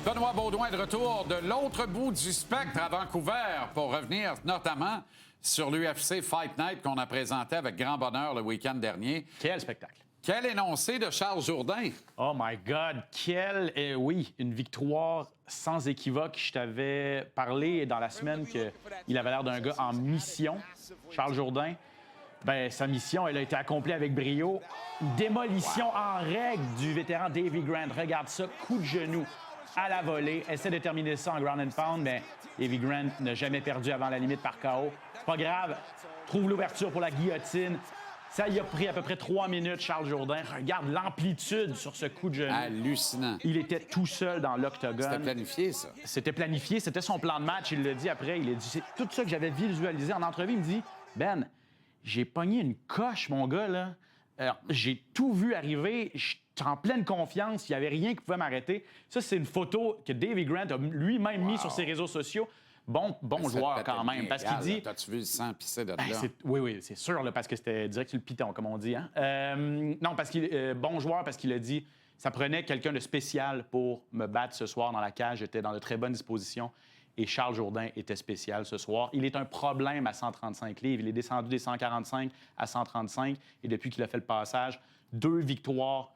Benoît Beaudoin de retour de l'autre bout du spectre à Vancouver pour revenir notamment sur l'UFC Fight Night qu'on a présenté avec grand bonheur le week-end dernier. Quel spectacle! Quel énoncé de Charles Jourdain! Oh my God! Oui, une victoire sans équivoque. Je t'avais parlé dans la semaine qu'il avait l'air d'un gars en mission, Charles Jourdain. Bien, sa mission, elle a été accomplie avec brio. Démolition en règle du vétéran Davy Grant. Regarde ça, coup de genou à la volée. Essaie de terminer ça en ground and pound, mais Davy Grant n'a jamais perdu avant la limite par KO. C'est pas grave. Trouve l'ouverture pour la guillotine. Ça y a pris à peu près 3 minutes, Charles Jourdain. Regarde l'amplitude sur ce coup de genou. Hallucinant. Il était tout seul dans l'octogone. C'était planifié, ça. C'était planifié, c'était son plan de match. Il l'a dit après. Il a dit, c'est tout ça que j'avais visualisé en entrevue. Il me dit, Ben, j'ai pogné une coche, mon gars, là. Alors, j'ai tout vu arriver. J'étais en pleine confiance. Il n'y avait rien qui pouvait m'arrêter. Ça, c'est une photo que Davy Grant a lui-même mis sur ses réseaux sociaux. Bon joueur quand même, parce qu'il dit... T'as-tu vu le sang pisser de là? Oui, c'est sûr, là, parce que c'était direct sur le piton, comme on dit. Hein? Non, parce qu'il bon joueur, parce qu'il a dit ça prenait quelqu'un de spécial pour me battre ce soir dans la cage. J'étais dans de très bonnes dispositions. Et Charles Jourdain était spécial ce soir. Il est un problème à 135 livres. Il est descendu des 145 à 135. Et depuis qu'il a fait le passage, 2 victoires.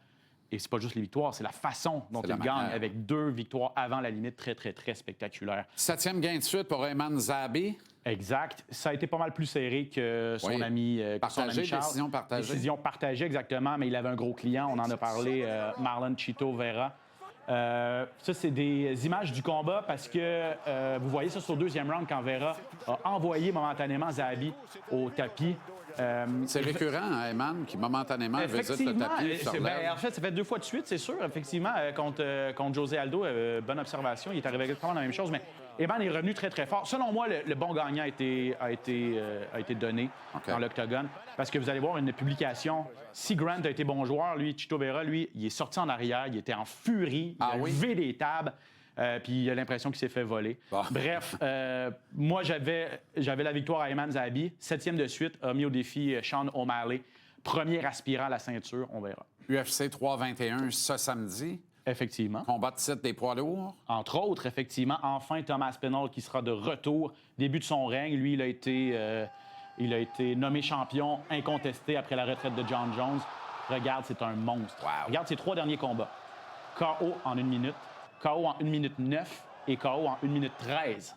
Et c'est pas juste les victoires, c'est la façon dont il gagne, avec 2 victoires avant la limite, très, très, très spectaculaire. 7e gain de suite pour Ayman Zahabi. Exact. Ça a été pas mal plus serré que son ami Charles. Décision partagée. Décision partagée, exactement, mais il avait un gros client. On en a parlé, Marlon Chito Vera. Ça, c'est des images du combat parce que vous voyez ça sur le 2e round quand Vera a envoyé momentanément Zahabi au tapis. C'est récurrent, hein, Ayman, qui momentanément visite le tapis. En fait, ça fait 2 fois de suite, c'est sûr. Effectivement, contre José Aldo, bonne observation. Il est arrivé exactement la même chose, mais Ayman est revenu très, très fort. Selon moi, le bon gagnant a été donné dans l'octogone parce que vous allez voir une publication. Si Grant a été bon joueur, lui, Chito Vera, lui, il est sorti en arrière, il était en furie, il a levé des tables. Puis il a l'impression qu'il s'est fait voler. Bon. Bref, moi, j'avais la victoire à Ayman Zahabi. 7e de suite, a mis au défi Sean O'Malley. Premier aspirant à la ceinture, on verra. UFC 321 ce samedi. Effectivement. Combat de titre des poids lourds. Entre autres, effectivement. Enfin, Thomas Aspinall qui sera de retour. Début de son règne. Lui, il a été nommé champion incontesté après la retraite de John Jones. Regarde, c'est un monstre. Wow. Regarde ses 3 derniers combats. KO en 1 minute. KO en 1 minute 9 et KO en 1 minute 13.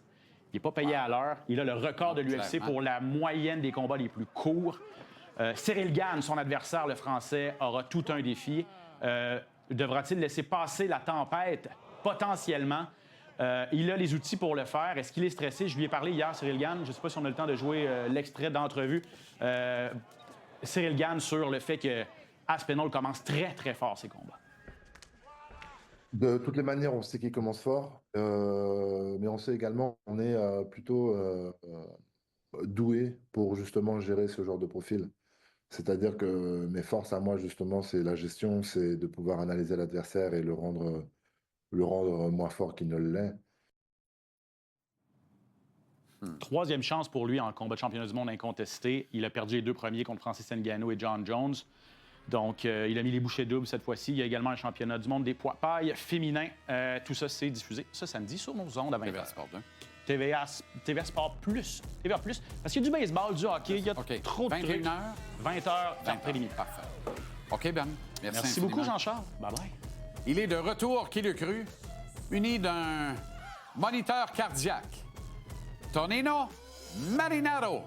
Il n'est pas payé à l'heure. Il a le record de l'UFC pour la moyenne des combats les plus courts. Cyril Gane, son adversaire, le Français, aura tout un défi. Devra-t-il laisser passer la tempête? Potentiellement. Il a les outils pour le faire. Est-ce qu'il est stressé? Je lui ai parlé hier, Cyril Gane. Je ne sais pas si on a le temps de jouer l'extrait d'entrevue. Cyril Gane sur le fait que Aspinall commence très, très fort ses combats. De toutes les manières, on sait qu'il commence fort, mais on sait également qu'on est plutôt doué pour justement gérer ce genre de profil. C'est-à-dire que mes forces à moi, justement, c'est la gestion, c'est de pouvoir analyser l'adversaire et le rendre moins fort qu'il ne l'est. 3e chance pour lui en combat de championnat du monde incontesté. Il a perdu les 2 premiers contre Francis Ngannou et John Jones. Donc, il a mis les bouchées doubles cette fois-ci. Il y a également un championnat du monde des poids pailles féminins. Tout ça, c'est diffusé ce samedi sur nos ondes à 20h. TVA Sport 2. TVA Sport Plus. TVA Plus. Parce qu'il y a du baseball, du hockey, il y a trop de trucs. 20h après-midi. Parfait. OK, Ben. Merci beaucoup, Jean-Charles. Bye-bye. Il est de retour, qui le crut, muni d'un moniteur cardiaque. Tonino Marinaro.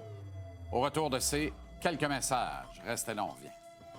Au retour de ces quelques messages. Restez là, on revient.